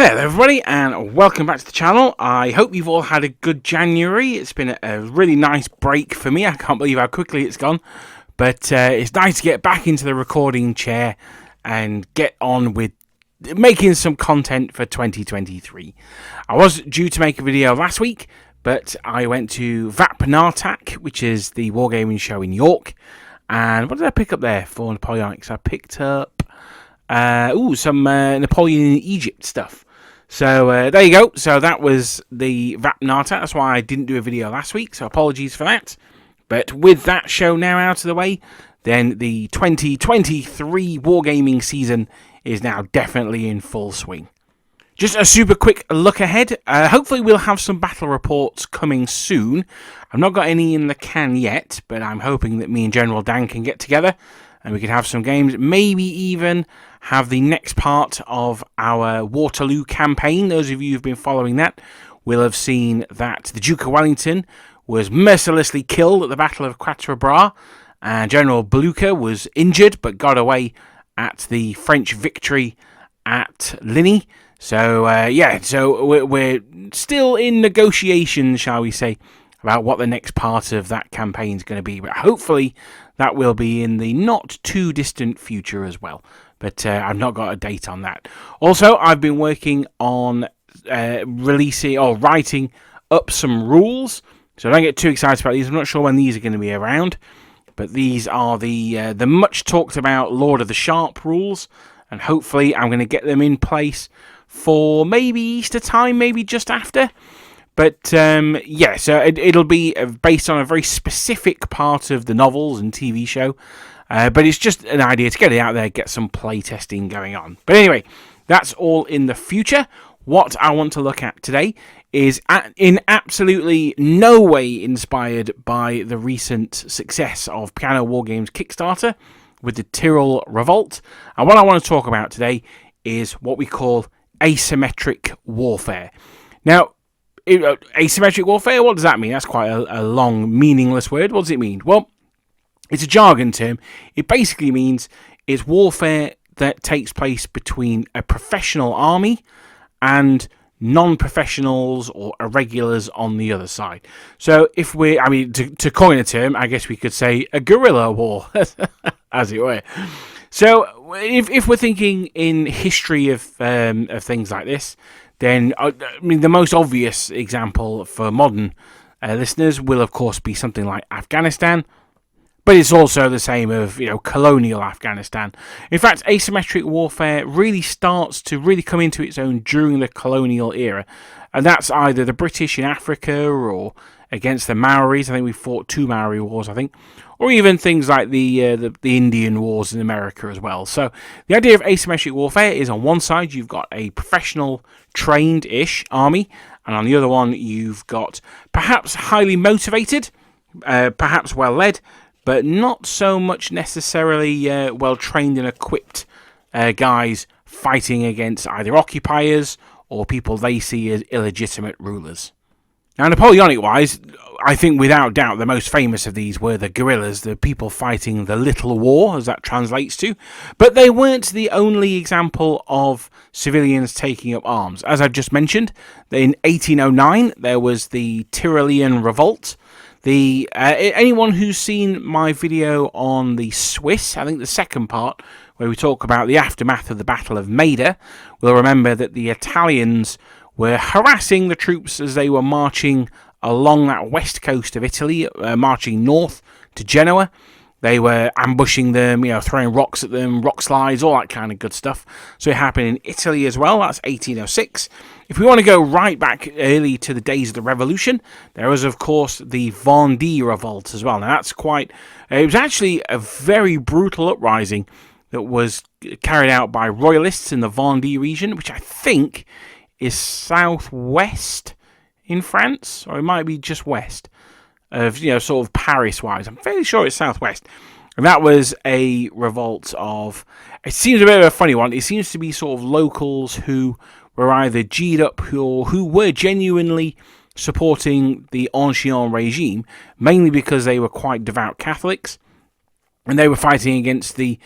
Hello everybody and welcome back to the channel. I hope you've all had a good January. It's been a really nice break for me. I can't believe how quickly it's gone. But it's nice to get back into the recording chair and get on with making some content for 2023. I was due to make a video last week, but I went to Vapnatak, which is the Wargaming show in York. And what did I pick up there for Napoleonic? So I picked up some Napoleon in Egypt stuff. So there you go. So that was the Vapnatak. That's why I didn't do a video last week. So apologies for that. But with that show now out of the way, then the 2023 Wargaming season is now definitely in full swing. Just a super quick look ahead. Hopefully we'll have some battle reports coming soon. I've not got any in the can yet, but I'm hoping that me and General Dan can get together and we could have some games, maybe even have the next part of our Waterloo campaign. Those of you who've been following that will have seen that the Duke of Wellington was mercilessly killed at the Battle of Quatre Bras, and General Blucher was injured but got away at the French victory at Ligny. So, we're still in negotiations, shall we say, about what the next part of that campaign is going to be. But hopefully that will be in the not too distant future as well. But I've not got a date on that. Also, I've been working on writing up some rules. So don't get too excited about these. I'm not sure when these are going to be around. But these are the much talked about Lord of the Sharp rules. And hopefully I'm going to get them in place for maybe Easter time, maybe just after. But so it'll be based on a very specific part of the novels and TV show. But it's just an idea to get it out there, get some play testing going on. But anyway, that's all in the future. What I want to look at today is in absolutely no way inspired by the recent success of Piano Wargames Kickstarter with the Tyrol Revolt. And what I want to talk about today is what we call asymmetric warfare. Now, asymmetric warfare, what does that mean? That's quite a long, meaningless word. What does it mean? Well, it's a jargon term. It basically means it's warfare that takes place between a professional army and non-professionals or irregulars on the other side. So if to coin a term, I guess we could say a guerrilla war, as it were. So if we're thinking in history of things like this, then the most obvious example for modern listeners will of course be something like Afghanistan. But it's also the same of, colonial Afghanistan. In fact, asymmetric warfare really starts to really come into its own during the colonial era. And that's either the British in Africa or against the Maoris. I think we fought 2 Maori wars, I think. Or even things like the Indian wars in America as well. So the idea of asymmetric warfare is on one side you've got a professional, trained-ish army. And on the other one you've got perhaps highly motivated, perhaps well-led, but not so much necessarily well-trained and equipped guys fighting against either occupiers or people they see as illegitimate rulers. Now, Napoleonic-wise, I think without doubt the most famous of these were the guerrillas, the people fighting the Little War, as that translates to. But they weren't the only example of civilians taking up arms. As I've just mentioned, in 1809 there was the Tyrolean Revolt. Anyone who's seen my video on the Swiss, I think the second part, where we talk about the aftermath of the Battle of Maida, will remember that the Italians were harassing the troops as they were marching along that west coast of Italy, marching north to Genoa. They were ambushing them, throwing rocks at them, rock slides, all that kind of good stuff. So it happened in Italy as well. That's 1806. If we want to go right back early to the days of the Revolution, there was, of course, the Vendée Revolt as well. Now, it was actually a very brutal uprising that was carried out by royalists in the Vendée region, which I think is southwest in France, or it might be just west of, sort of Paris-wise. I'm fairly sure it's southwest. And that was a revolt of, it seems a bit of a funny one. It seems to be sort of locals who were either G'd up or who were genuinely supporting the Ancien regime, mainly because they were quite devout Catholics, and they were fighting against the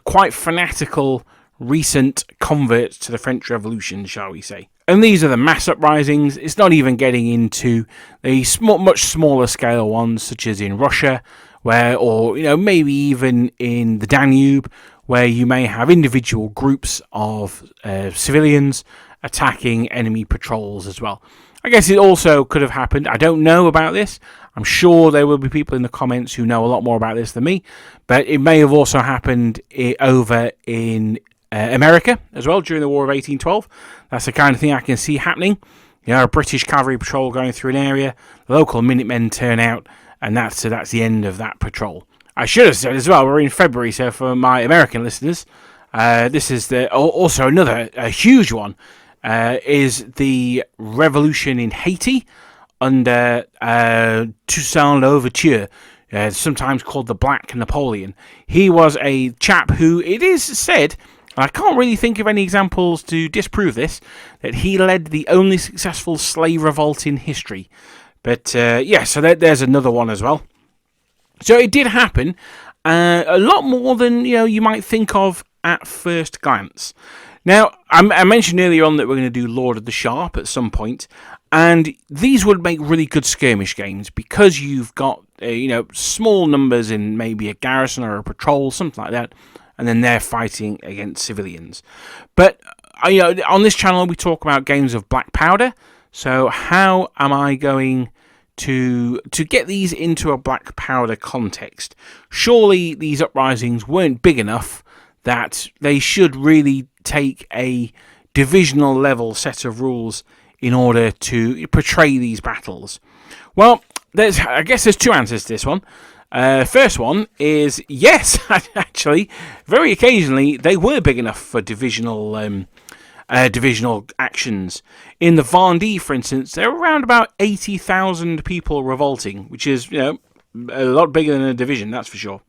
quite fanatical recent converts to the French Revolution, shall we say. And these are the mass uprisings. It's not even getting into the much smaller scale ones, such as in Russia, or maybe even in the Danube, where you may have individual groups of civilians attacking enemy patrols as well. I guess it also could have happened. I don't know about this. I'm sure there will be people in the comments who know a lot more about this than me, but it may have also happened over in America as well during the War of 1812. That's the kind of thing I can see happening. A British cavalry patrol going through an area, the local Minutemen turn out, and that's the end of that patrol. I should have said as well, we're in February, so for my American listeners, this is also another huge one, is the revolution in Haiti under Toussaint Louverture, sometimes called the Black Napoleon. He was a chap who, it is said, I can't really think of any examples to disprove this, that he led the only successful slave revolt in history. But so there's another one as well. So it did happen a lot more than you might think of at first glance. Now, I mentioned earlier on that we're going to do Lord of the Sharp at some point, and these would make really good skirmish games because you've got small numbers in maybe a garrison or a patrol, something like that, and then they're fighting against civilians. But on this channel we talk about games of black powder. So how am I going to get these into a black powder context? Surely these uprisings weren't big enough that they should really take a divisional level set of rules in order to portray these battles. Well, I guess there's two answers to this one. First one is yes, actually, very occasionally they were big enough for divisional actions. In the Vendée, for instance, there were around about 80,000 people revolting, which is a lot bigger than a division, that's for sure.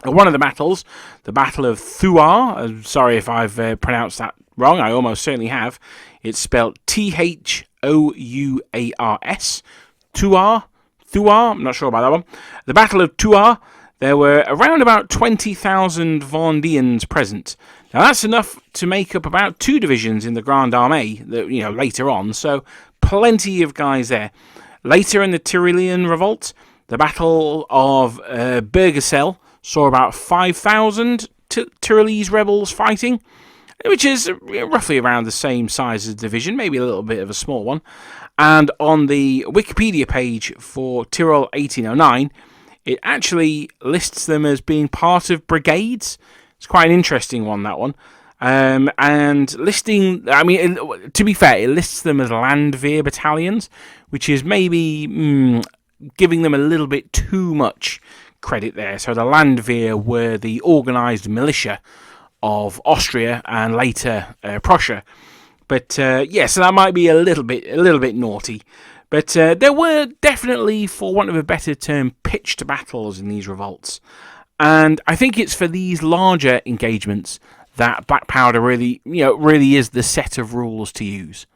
One of the battles, the Battle of Thouars, sorry if I've pronounced that wrong, I almost certainly have. It's spelled Thouars, Thouars, I'm not sure about that one. The Battle of Thouars, there were around about 20,000 Vendéans present. Now that's enough to make up about 2 divisions in the Grande Armée, later on, so plenty of guys there. Later in the Tyrolean Revolt, the Battle of Bergerac saw about 5,000 Tyrolese rebels fighting, which is roughly around the same size as a division, maybe a little bit of a small one. And on the Wikipedia page for Tyrol 1809, it actually lists them as being part of brigades. It's quite an interesting one, that one. And listing, to be fair, it lists them as Landwehr battalions, which is maybe giving them a little bit too much credit there. So the Landwehr were the organised militia of Austria and later Prussia. But so that might be a little bit naughty. But there were definitely, for want of a better term, pitched battles in these revolts. And I think it's for these larger engagements that black powder really is the set of rules to use.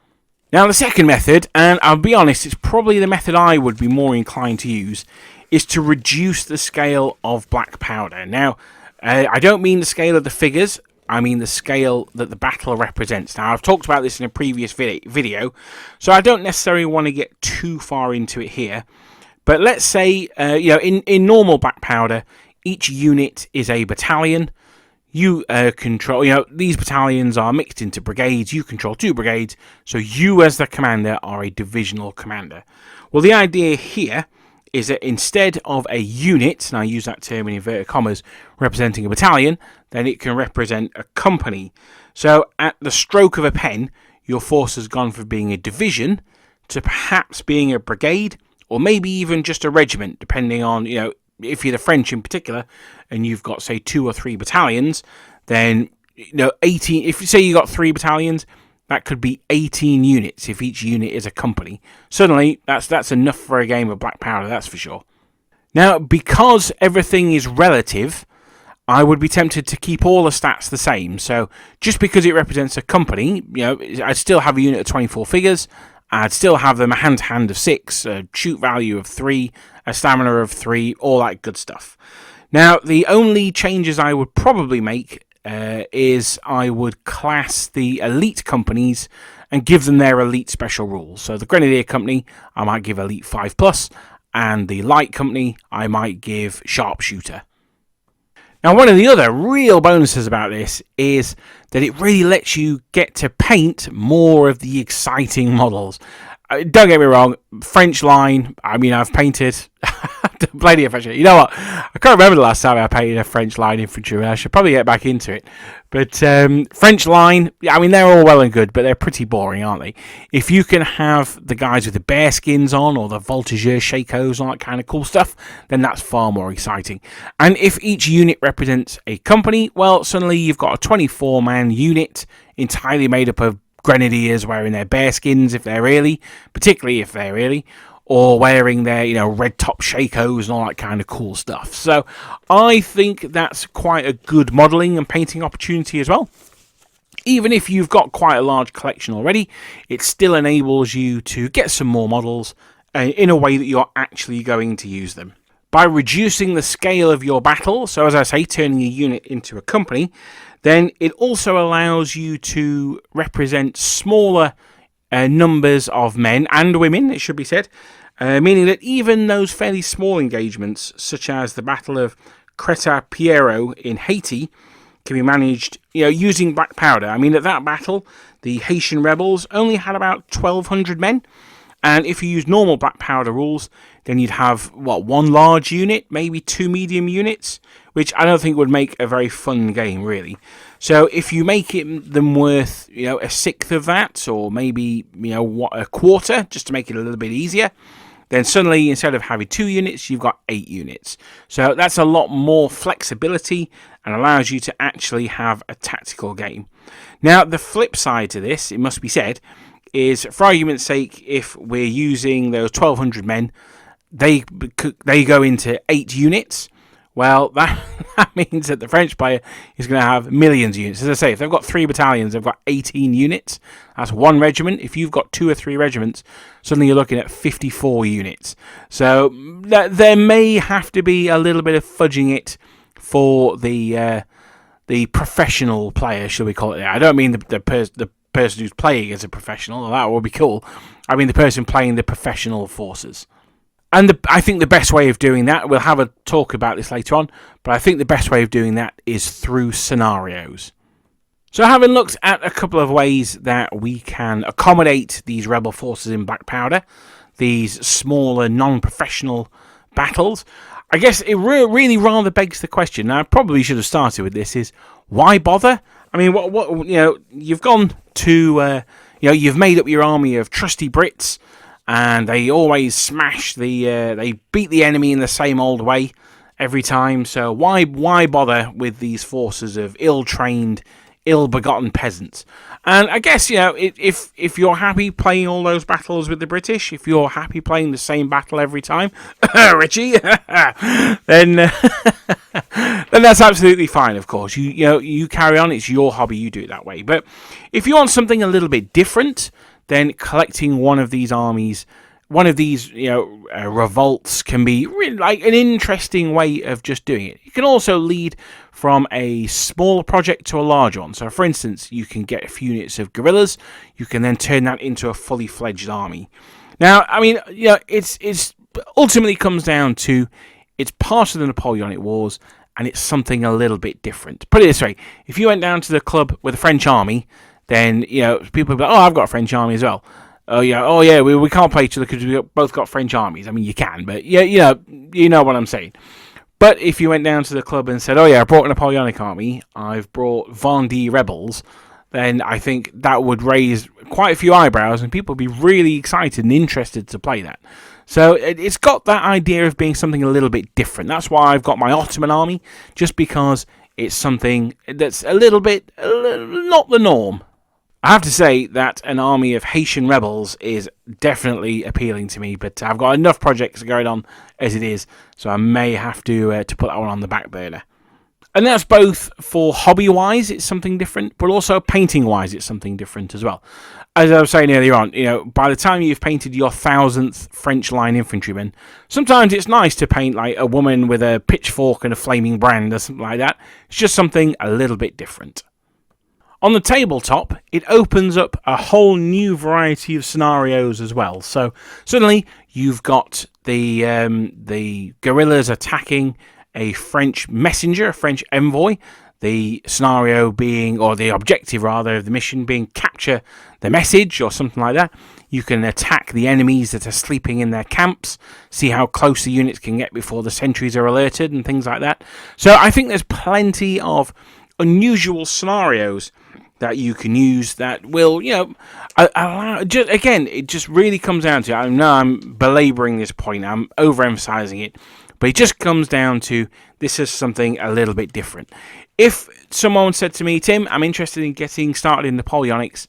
Now, the second method, and I'll be honest, it's probably the method I would be more inclined to use, is to reduce the scale of black powder. Now, I don't mean the scale of the figures, I mean the scale that the battle represents. Now, I've talked about this in a previous video, so I don't necessarily want to get too far into it here. But let's say, in normal black powder, each unit is a battalion. You control, these battalions are mixed into brigades. You control 2 brigades, so you as the commander are a divisional commander. Well, the idea here is that instead of a unit, and I use that term in inverted commas, representing a battalion, then it can represent a company. So at the stroke of a pen, your force has gone from being a division to perhaps being a brigade, or maybe even just a regiment, depending on, if you're the French in particular, and you've got, say, 2 or 3 battalions, then, 18, if you say you got 3 battalions, that could be 18 units if each unit is a company. Suddenly, that's enough for a game of black powder, that's for sure. Now, because everything is relative, I would be tempted to keep all the stats the same. So, just because it represents a company, I'd still have a unit of 24 figures, I'd still have them a hand-to-hand of 6, a shoot value of 3, a stamina of 3, all that good stuff. Now, the only changes I would probably make is I would class the elite companies and give them their elite special rules. So the Grenadier Company, I might give Elite 5+, and the Light Company, I might give Sharpshooter. Now, one of the other real bonuses about this is that it really lets you get to paint more of the exciting models. Don't get me wrong, French line, I mean, I've painted plenty of French. You know what? I can't remember the last time I painted a French line infantry. I should probably get back into it. But French line, I mean, they're all well and good, but they're pretty boring, aren't they? If you can have the guys with the bear skins on, or the voltigeurs, shakos, all that kind of cool stuff, then that's far more exciting. And if each unit represents a company, well, suddenly you've got a 24-man unit entirely made up of grenadiers wearing their bear skins, particularly if they're really, or wearing their, red top shakos and all that kind of cool stuff. So I think that's quite a good modelling and painting opportunity as well. Even if you've got quite a large collection already, it still enables you to get some more models in a way that you're actually going to use them. By reducing the scale of your battle, so as I say, turning a unit into a company, then it also allows you to represent smaller numbers of men and women, it should be said, meaning that even those fairly small engagements, such as the Battle of Creta Piero in Haiti, can be managed using black powder. I mean, at that battle, the Haitian rebels only had about 1,200 men, and if you use normal black powder rules, then you'd have, one large unit, maybe 2 medium units, which I don't think would make a very fun game, really. So if you make them worth, a sixth of that, or maybe, a quarter, just to make it a little bit easier, then suddenly, instead of having 2 units, you've got 8 units. So that's a lot more flexibility and allows you to actually have a tactical game. Now, the flip side to this, it must be said, is, for argument's sake, if we're using those 1,200 men, they go into 8 units. Well, that means that the French player is going to have millions of units. As I say, if they've got 3 battalions, they've got 18 units. That's 1 regiment. If you've got 2 or 3 regiments, suddenly you're looking at 54 units. So there may have to be a little bit of fudging it for the professional player, shall we call it that. I don't mean the person who's playing as a professional. That would be cool. I mean the person playing the professional forces. And I think the best way of doing that, we'll have a talk about this later on, but I think the best way of doing that is through scenarios. So having looked at a couple of ways that we can accommodate these rebel forces in black powder, these smaller non-professional battles, I guess it really rather begs the question, and I probably should have started with this, is why bother? I mean, you've gone to, you've made up your army of trusty Brits, and they always smash they beat the enemy in the same old way every time. So why bother with these forces of ill-trained, ill-begotten peasants? And I guess, if you're happy playing all those battles with the British, if you're happy playing the same battle every time, Richie, then that's absolutely fine, of course. You carry on, it's your hobby, you do it that way. But if you want something a little bit different, then collecting one of these armies, one of these revolts, can be really like an interesting way of just doing it. You can also lead from a small project to a large one. So, for instance, you can get a few units of guerrillas. You can then turn that into a fully fledged army. Now, I mean, it's ultimately comes down to it's part of the Napoleonic Wars, and it's something a little bit different. Put it this way: if you went down to the club with a French army, then people would be like, "Oh, I've got a French army as well." We can't play each other because we've both got French armies. I mean, you can, but you know what I'm saying. But if you went down to the club and said, "Oh yeah, I brought a Napoleonic army, I've brought Vendée rebels," then I think that would raise quite a few eyebrows, and people would be really excited and interested to play that. So it's got that idea of being something a little bit different. That's why I've got my Ottoman army, just because it's something that's a little bit not the norm. I have to say that an army of Haitian rebels is definitely appealing to me, but I've got enough projects going on as it is, so I may have to put that one on the back burner. And that's both for hobby-wise, it's something different, but also painting-wise, it's something different as well. As I was saying earlier on, by the time you've painted your 1000th French line infantryman, sometimes it's nice to paint like a woman with a pitchfork and a flaming brand or something like that. It's just something a little bit different. On the tabletop, it opens up a whole new variety of scenarios as well. So suddenly you've got the guerrillas attacking a French messenger, a French envoy. The scenario being, or the objective rather, of the mission being capture the message or something like that. You can attack the enemies that are sleeping in their camps, see how close the units can get before the sentries are alerted and things like that. So I think there's plenty of unusual scenarios that you can use that will, allow. Again, it just really comes down to, I know I'm belaboring this point, I'm overemphasizing it, but it just comes down to this is something a little bit different. If someone said to me, Tim, I'm interested in getting started in Napoleonics,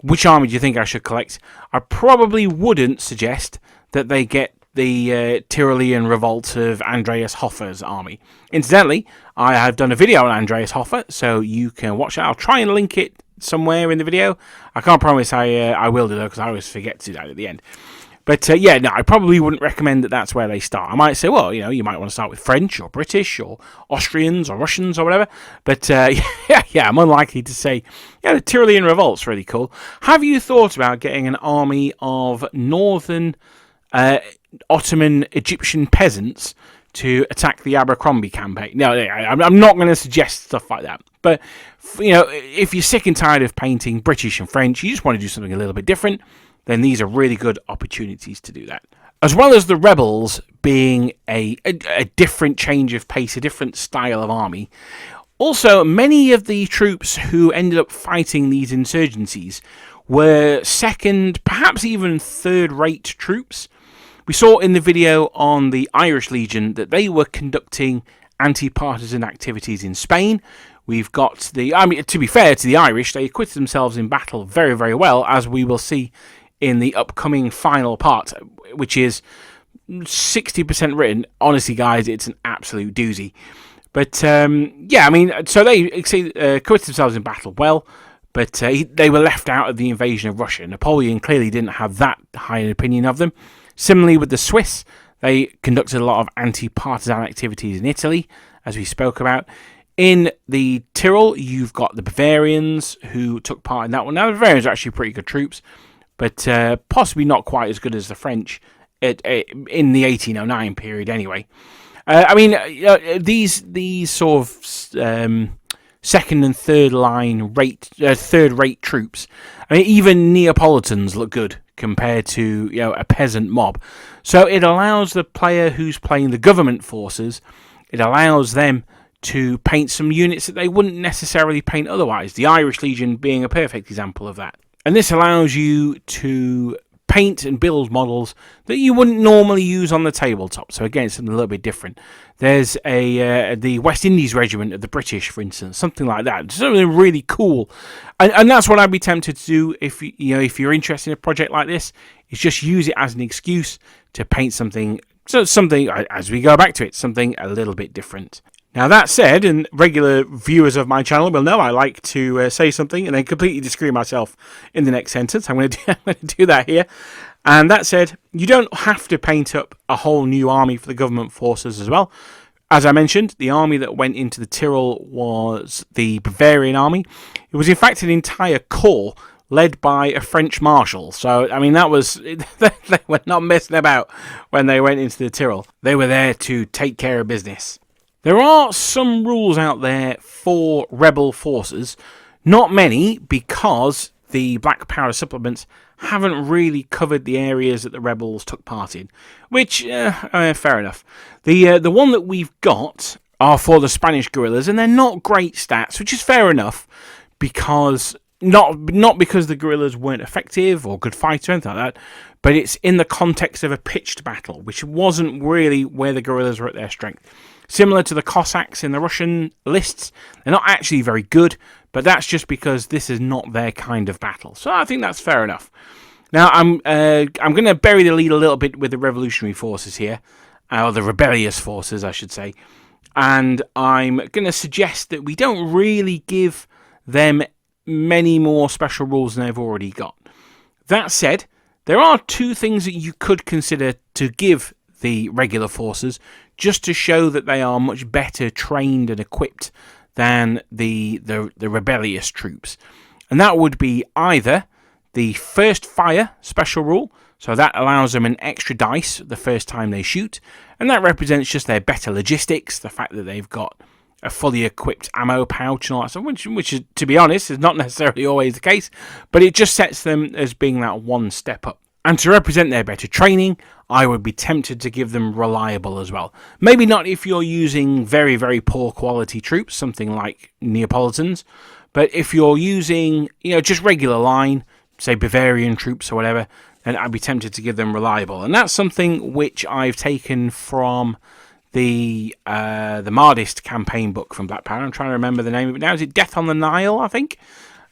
which army do you think I should collect? I probably wouldn't suggest that they get the Tyrolean revolt of Andreas Hoffer's army. Incidentally, I have done a video on Andreas Hoffer, so you can watch it. I'll try and link it somewhere in the video. I can't promise I will do that because I always forget to do that at the end. But I probably wouldn't recommend that that's where they start. I might say, well, you might want to start with French or British or Austrians or Russians or whatever. But I'm unlikely to say, the Tyrolean revolt's really cool. Have you thought about getting an army of northern Ottoman Egyptian peasants to attack the Abercrombie campaign? No, I'm not going to suggest stuff like that. But, if you're sick and tired of painting British and French, you just want to do something a little bit different, then these are really good opportunities to do that. As well as the rebels being a different change of pace, a different style of army, also many of the troops who ended up fighting these insurgencies were second, perhaps even third-rate troops. We saw in the video on the Irish Legion that they were conducting anti-partisan activities in Spain. We've got to be fair to the Irish, they acquitted themselves in battle very, very well, as we will see in the upcoming final part, which is 60% written. Honestly, guys, it's an absolute doozy. But, so they acquitted themselves in battle well, but they were left out of the invasion of Russia. Napoleon clearly didn't have that high an opinion of them. Similarly with the Swiss, they conducted a lot of anti-partisan activities in Italy, as we spoke about. In the Tyrol, you've got the Bavarians who took part in that one. Now, the Bavarians are actually pretty good troops, but possibly not quite as good as the French in the 1809 period anyway. These sort of second and third rate troops, even Neapolitans look good compared to a peasant mob. So it allows the player who's playing the government forces, it allows them to paint some units that they wouldn't necessarily paint otherwise. The Irish Legion being a perfect example of that. And this allows you to paint and build models that you wouldn't normally use on the tabletop. So again, it's something a little bit different. There's the West Indies Regiment of the British, for instance, something like that. Something really cool, and that's what I'd be tempted to do if you're interested in a project like this. Is just use it as an excuse to paint something. So something, as we go back to it, something a little bit different. Now, that said, and regular viewers of my channel will know I like to say something and then completely disagree myself in the next sentence. I'm going to do that here. And that said, you don't have to paint up a whole new army for the government forces as well. As I mentioned, the army that went into the Tyrol was the Bavarian army. It was, in fact, an entire corps led by a French marshal. So, that was... they were not messing about when they went into the Tyrol. They were there to take care of business. There are some rules out there for rebel forces, not many, because the Black Powder supplements haven't really covered the areas that the rebels took part in, which, fair enough. The one that we've got are for the Spanish guerrillas, and they're not great stats, which is fair enough, because not because the guerrillas weren't effective or good fighters or anything like that, but it's in the context of a pitched battle, which wasn't really where the guerrillas were at their strength. Similar to the Cossacks in the Russian lists, they're not actually very good, but that's just because this is not their kind of battle. So I think that's fair enough. Now, I'm going to bury the lead a little bit with the revolutionary forces here, or the rebellious forces, I should say. And I'm going to suggest that we don't really give them many more special rules than they've already got. That said, there are two things that you could consider to give the regular forces, just to show that they are much better trained and equipped than the rebellious troops. And that would be either the first fire special rule, so that allows them an extra dice the first time they shoot, and that represents just their better logistics, the fact that they've got a fully equipped ammo pouch and all that stuff, which is, to be honest, is not necessarily always the case, but it just sets them as being that one step up. And to represent their better training, I would be tempted to give them reliable as well. Maybe not if you're using very, very poor quality troops, something like Neapolitans, but if you're using, just regular line, say Bavarian troops or whatever, then I'd be tempted to give them reliable. And that's something which I've taken from the Mardist campaign book from Black Power. I'm trying to remember the name of it now. Is it Death on the Nile, I think?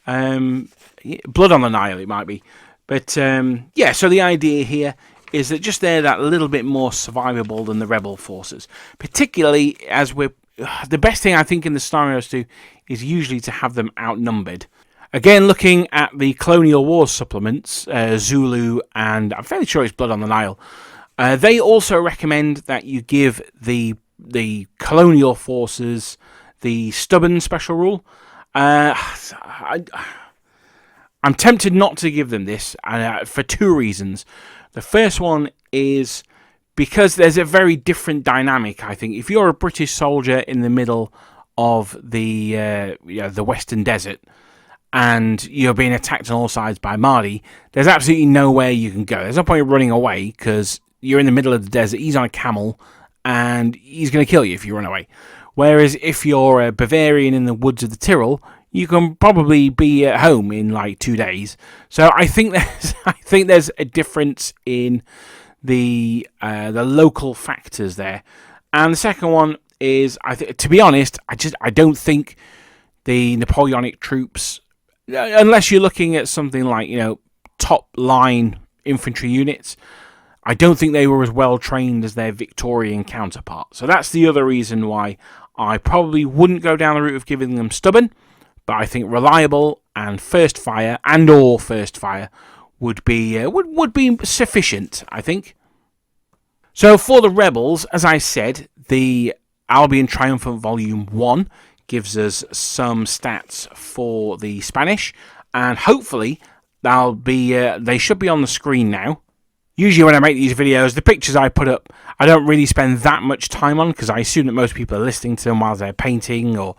Blood on the Nile, it might be. But, so the idea here is that just they're that little bit more survivable than the rebel forces. Particularly as the best thing I think in the scenarios to is usually to have them outnumbered. Again, looking at the Colonial Wars supplements, Zulu, and I'm fairly sure it's Blood on the Nile, they also recommend that you give the colonial forces the stubborn special rule. I'm tempted not to give them this for two reasons. The first one is because there's a very different dynamic, I think. If you're a British soldier in the middle of the Western Desert and you're being attacked on all sides by Mardi, there's absolutely nowhere you can go. There's no point in running away because you're in the middle of the desert, he's on a camel, and he's going to kill you if you run away. Whereas if you're a Bavarian in the woods of the Tyrol, you can probably be at home in like 2 days. So I think there's a difference in the local factors there. And the second one is, to be honest, I don't think the Napoleonic troops, unless you're looking at something like top line infantry units, I don't think they were as well trained as their Victorian counterparts. So that's the other reason why I probably wouldn't go down the route of giving them stubborn. But I think reliable and first fire would be sufficient, I think. So for the rebels, as I said, the Albion Triumphant Volume 1 gives us some stats for the Spanish, and hopefully they should be on the screen now. Usually when I make these videos, the pictures I put up, I don't really spend that much time on because I assume that most people are listening to them while they're painting or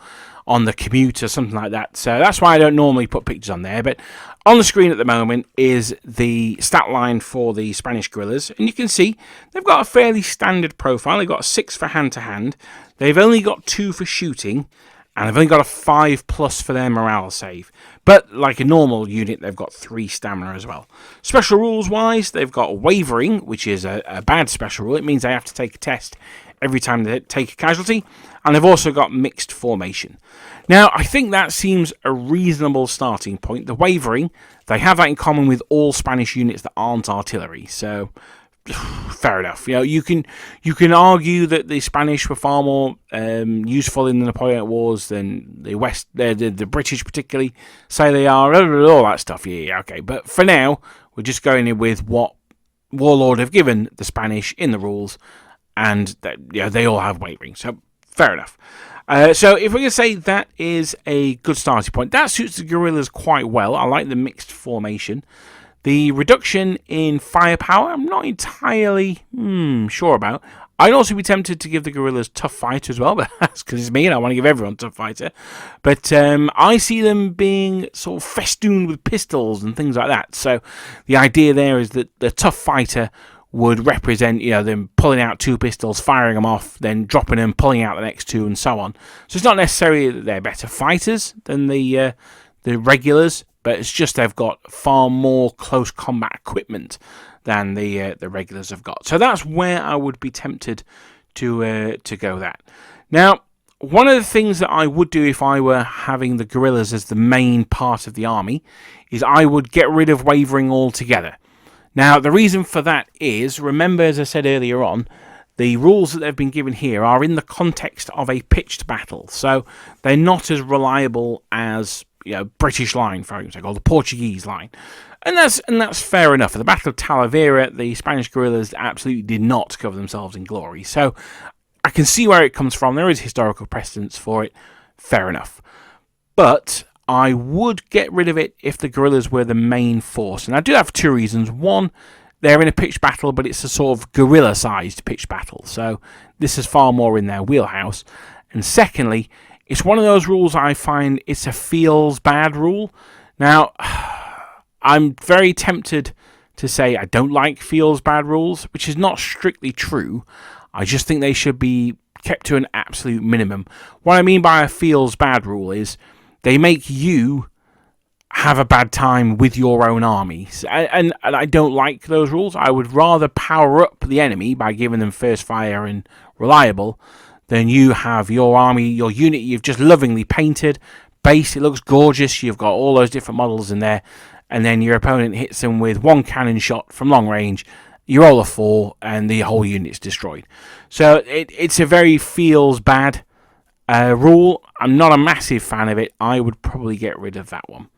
on the commute or something like that. So that's why I don't normally put pictures on there. But on the screen at the moment is the stat line for the Spanish guerrillas. And you can see they've got a fairly standard profile. They've got 6 for hand-to-hand. They've only got 2 for shooting. And they've only got a 5+ for their morale save. But like a normal unit, they've got 3 stamina as well. Special rules-wise, they've got wavering, which is a bad special rule. It means they have to take a test every time they take a casualty. And they've also got mixed formation. Now, I think that seems a reasonable starting point. The wavering, they have that in common with all Spanish units that aren't artillery. So, fair enough. You can argue that the Spanish were far more useful in the Napoleonic Wars than the British particularly say they are. All that stuff. Yeah, okay. But for now, we're just going in with what Warlord have given the Spanish in the rules, and they all have wavering. So, fair enough. So if we're going to say that is a good starting point, that suits the guerrillas quite well. I like the mixed formation. The reduction in firepower, I'm not entirely sure about. I'd also be tempted to give the guerrillas tough fighter as well, but that's because it's me and I want to give everyone tough fighter. But I see them being sort of festooned with pistols and things like that. So the idea there is that the tough fighter would represent, them pulling out 2 pistols, firing them off, then dropping them, pulling out the next 2, and so on. So it's not necessarily that they're better fighters than the regulars, but it's just they've got far more close combat equipment than the regulars have got. So that's where I would be tempted to go that. Now, one of the things that I would do if I were having the guerrillas as the main part of the army is I would get rid of wavering altogether. Now, the reason for that is, remember, as I said earlier on, the rules that they've been given here are in the context of a pitched battle, so they're not as reliable as British line, for example, or the Portuguese line, and that's fair enough. For the Battle of Talavera, the Spanish guerrillas absolutely did not cover themselves in glory, so I can see where it comes from. There is historical precedence for it, fair enough, but I would get rid of it if the guerrillas were the main force, and I do have two reasons. One, they're in a pitched battle, but it's a sort of guerrilla-sized pitched battle, so this is far more in their wheelhouse. And secondly, it's one of those rules I find it's a feels bad rule. Now, I'm very tempted to say I don't like feels bad rules, which is not strictly true. I just think they should be kept to an absolute minimum. What I mean by a feels bad rule is they make you have a bad time with your own army. And I don't like those rules. I would rather power up the enemy by giving them first fire and reliable than you have your army, your unit you've just lovingly painted. Base, it looks gorgeous. You've got all those different models in there. And then your opponent hits them with one cannon shot from long range. You roll a 4 and the whole unit's destroyed. So it's a very feels bad rule. I'm not a massive fan of it. I would probably get rid of that one.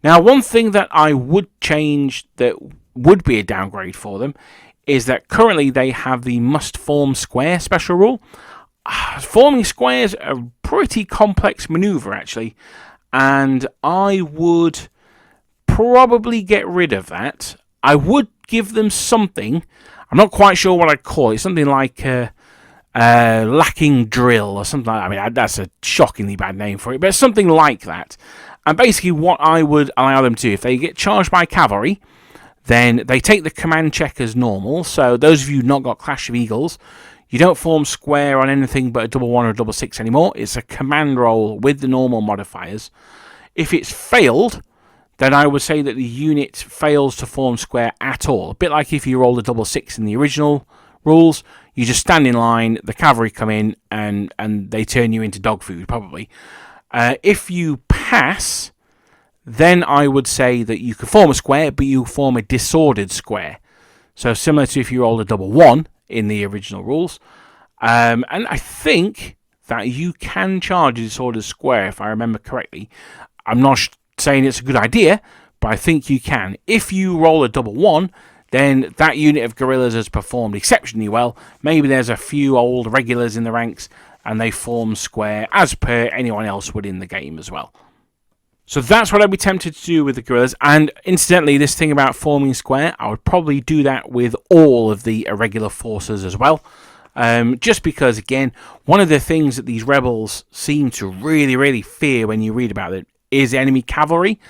Now, one thing that I would change that would be a downgrade for them is that currently they have the must form square special rule. Forming squares are a pretty complex maneuver, actually, and I would probably get rid of that. I would give them something. I'm not quite sure what I'd call it. Something like lacking drill or something like that. I mean, that's a shockingly bad name for it, but something like that. And basically what I would allow them to do, if they get charged by cavalry, then they take the command check as normal. So those of you who've not got Clash of Eagles, you don't form square on anything but a 1-1 or a 6-6 anymore. It's a command roll with the normal modifiers. If it's failed, then I would say that the unit fails to form square at all. A bit like if you rolled a 6-6 in the original rules, you just stand in line, the cavalry come in, and they turn you into dog food, probably. If you pass, then I would say that you can form a square, but you form a disordered square. So similar to if you rolled a 1-1 in the original rules. And I think that you can charge a disordered square, if I remember correctly. I'm not saying it's a good idea, but I think you can. If you roll a 1-1, then that unit of guerrillas has performed exceptionally well. Maybe there's a few old regulars in the ranks, and they form square as per anyone else would in the game as well. So that's what I'd be tempted to do with the guerrillas. And incidentally, this thing about forming square, I would probably do that with all of the irregular forces as well. Just because, again, one of the things that these rebels seem to really, really fear when you read about it is enemy cavalry.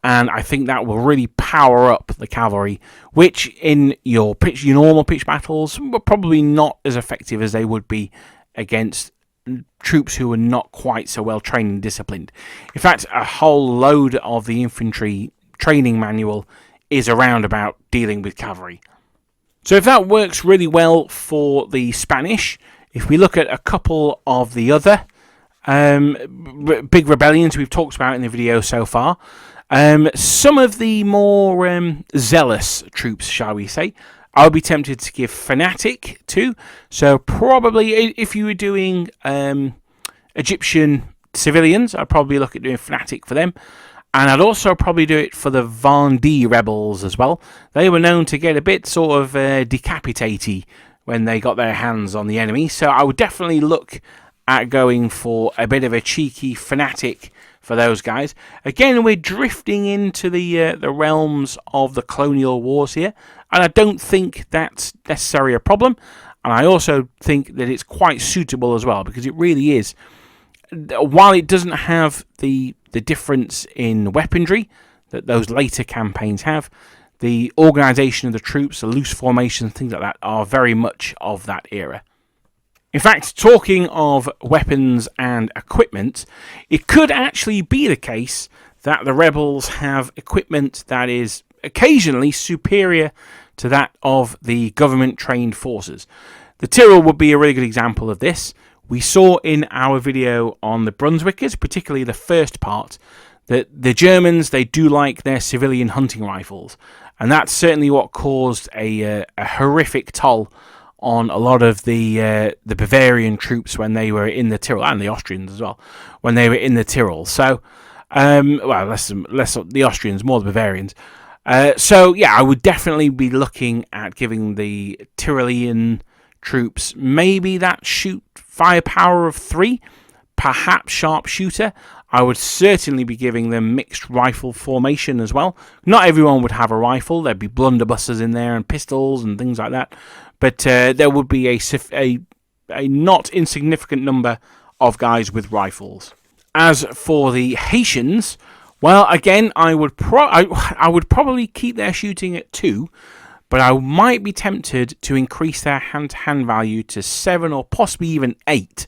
And I think that will really power up the cavalry, which in your normal pitch battles were probably not as effective as they would be against troops who are not quite so well trained and disciplined. In fact, a whole load of the infantry training manual is around about dealing with cavalry. So if that works really well for the Spanish, if we look at a couple of the other big rebellions we've talked about in the video so far, some of the more zealous troops, shall we say, I would be tempted to give Fanatic to. So probably if you were doing Egyptian civilians, I'd probably look at doing Fanatic for them. And I'd also probably do it for the Vendée rebels as well. They were known to get a bit sort of decapitatey when they got their hands on the enemy. So I would definitely look at going for a bit of a cheeky Fanatic for those guys. Again, we're drifting into the realms of the colonial wars here, and I don't think that's necessarily a problem. And I also think that it's quite suitable as well, because it really is. While it doesn't have the difference in weaponry that those later campaigns have, the organisation of the troops, the loose formations, things like that, are very much of that era. In fact, talking of weapons and equipment, it could actually be the case that the rebels have equipment that is occasionally superior to that of the government-trained forces. The Tyrol would be a really good example of this. We saw in our video on the Brunswickers, particularly the first part, that the Germans, they do like their civilian hunting rifles. And that's certainly what caused a horrific toll on a lot of the Bavarian troops when they were in the Tyrol, and the Austrians as well, when they were in the Tyrol. So, well, less the Austrians, more the Bavarians. So yeah, I would definitely be looking at giving the Tyrolean troops maybe that firepower of 3, perhaps sharpshooter. I would certainly be giving them mixed rifle formation as well. Not everyone would have a rifle. There'd be blunderbusses in there and pistols and things like that. But there would be a not insignificant number of guys with rifles. As for the Haitians, well, again, I would probably keep their shooting at 2, but I might be tempted to increase their hand-to-hand value to 7 or possibly even 8.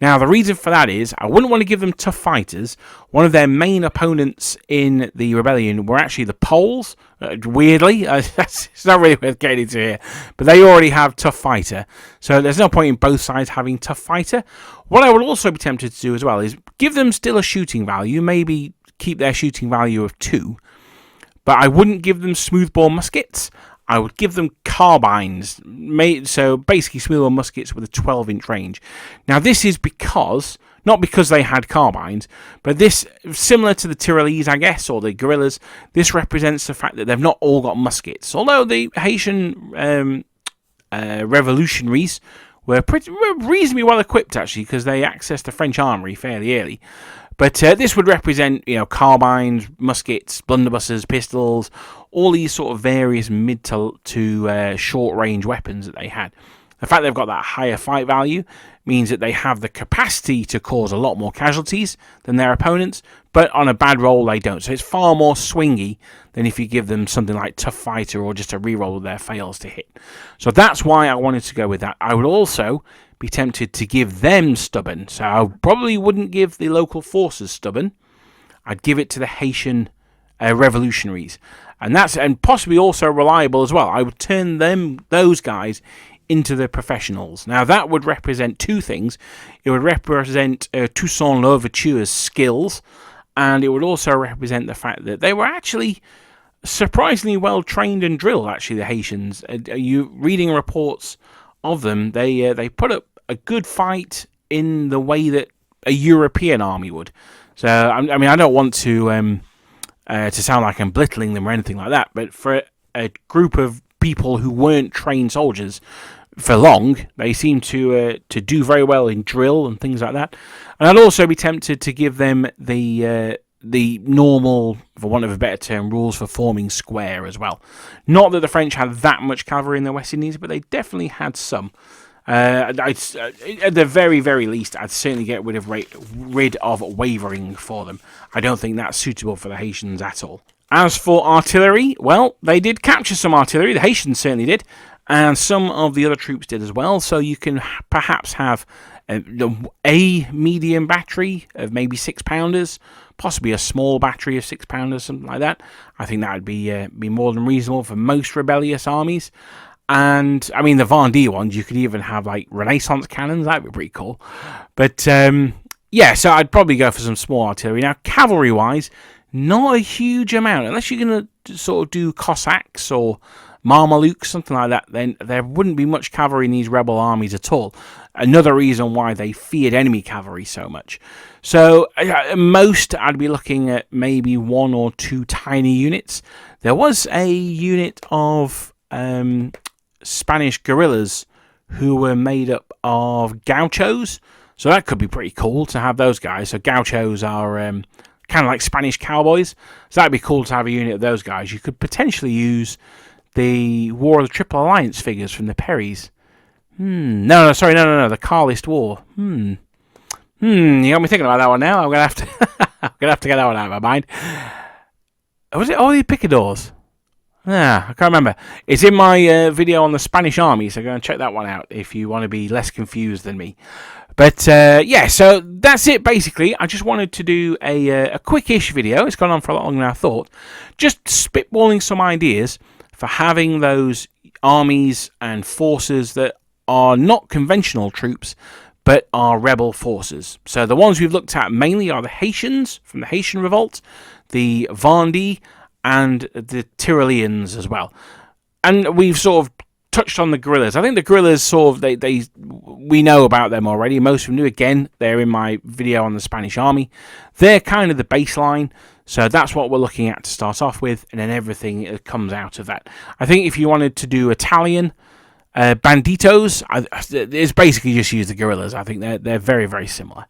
Now, the reason for that is I wouldn't want to give them tough fighters. One of their main opponents in the rebellion were actually the Poles. Weirdly, it's not really worth getting into here, but they already have tough fighter, so there's no point in both sides having tough fighter. What I would also be tempted to do as well is give them still a shooting value, maybe keep their shooting value of 2, but I wouldn't give them smoothbore muskets. I would give them carbines, so basically smoothbore muskets with a 12-inch range. Now this is not because they had carbines, but this, similar to the Tyrolese, I guess, or the guerrillas, this represents the fact that they've not all got muskets. Although the Haitian revolutionaries were reasonably well equipped, actually, because they accessed the French armory fairly early. But this would represent, carbines, muskets, blunderbusses, pistols, all these sort of various mid to short range weapons that they had. The fact they've got that higher fight value means that they have the capacity to cause a lot more casualties than their opponents, but on a bad roll they don't. So it's far more swingy than if you give them something like Tough Fighter or just a reroll of their fails to hit. So that's why I wanted to go with that. I would also be tempted to give them Stubborn. So I probably wouldn't give the local forces Stubborn. I'd give it to the Haitian revolutionaries. And possibly also Reliable as well. I would turn those guys into the professionals. Now that would represent 2 things. It would represent Toussaint Louverture's skills, and it would also represent the fact that they were actually surprisingly well trained and drilled. Actually, the Haitians, you reading reports of them, they put up a good fight in the way that a European army would. So I mean, I don't want to sound like I'm belittling them or anything like that, but for a group of people who weren't trained soldiers for long, they seem to do very well in drill and things like that. And I'd also be tempted to give them the normal, for want of a better term, rules for forming square as well. Not that the French had that much cavalry in the West Indies, but they definitely had some. At the very, very least, I'd certainly get rid of wavering for them. I don't think that's suitable for the Haitians at all. As for artillery, well, they did capture some artillery. The Haitians certainly did, and some of the other troops did as well. So you can perhaps have a medium battery of maybe 6-pounders, possibly a small battery of 6-pounders, something like that. I think that would be more than reasonable for most rebellious armies. And I mean, the Vendée ones, you could even have like Renaissance cannons. That'd be pretty cool. But yeah, so I'd probably go for some small artillery. Now, cavalry-wise, not a huge amount, unless you're going to sort of do Cossacks or Mamelukes, something like that. Then there wouldn't be much cavalry in these rebel armies at all. Another reason why they feared enemy cavalry so much. So at most, I'd be looking at maybe 1 or 2 tiny units. There was a unit of Spanish guerrillas who were made up of gauchos, so that could be pretty cool to have those guys. So gauchos are kind of like Spanish cowboys, so that'd be cool to have a unit of those guys. You could potentially use the War of the Triple Alliance figures from the Perrys. No, the Carlist War. You got me thinking about that one now. I'm gonna have to get that one out of my mind. Was it all the picadors? I can't remember. It's in my video on the Spanish army, so go and check that one out if you want to be less confused than me. But yeah, so that's it basically. I just wanted to do a quick-ish video. It's gone on for a lot longer than I thought. Just spitballing some ideas for having those armies and forces that are not conventional troops, but are rebel forces. So the ones we've looked at mainly are the Haitians from the Haitian Revolt, the Vendée, and the Tyroleans as well. And we've sort of touched on the guerrillas. I think the guerrillas sort of we know about them already. Most of them do. Again, they're in my video on the Spanish army. They're kind of the baseline, so that's what we're looking at to start off with, and then everything that comes out of that. I think if you wanted to do Italian banditos, it's basically just use the guerrillas. I think they're very, very similar.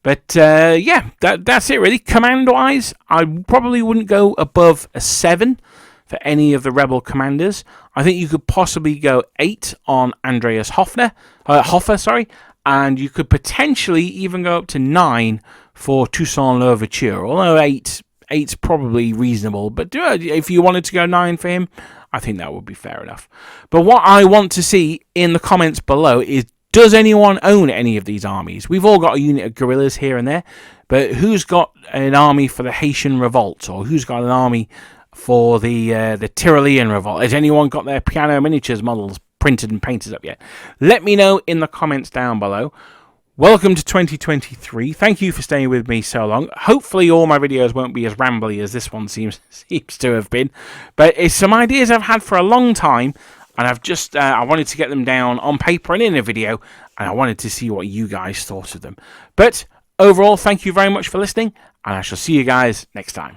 But yeah, that's it really. Command-wise, I probably wouldn't go above a 7 for any of the rebel commanders. I think you could possibly go 8 on Andreas Hoffer, and you could potentially even go up to 9 for Toussaint Louverture. Although 8's probably reasonable, but if you wanted to go 9 for him, I think that would be fair enough. But what I want to see in the comments below is, does anyone own any of these armies? We've all got a unit of guerrillas here and there, but who's got an army for the Haitian Revolt, or who's got an army for the Tyrolean Revolt? Has anyone got their piano miniatures models printed and painted up yet? Let me know in the comments down below. Welcome to 2023. Thank you for staying with me so long. Hopefully all my videos won't be as rambly as this one seems to have been, but it's some ideas I've had for a long time. And I've just, I wanted to get them down on paper and in a video, and I wanted to see what you guys thought of them. But overall, thank you very much for listening, and I shall see you guys next time.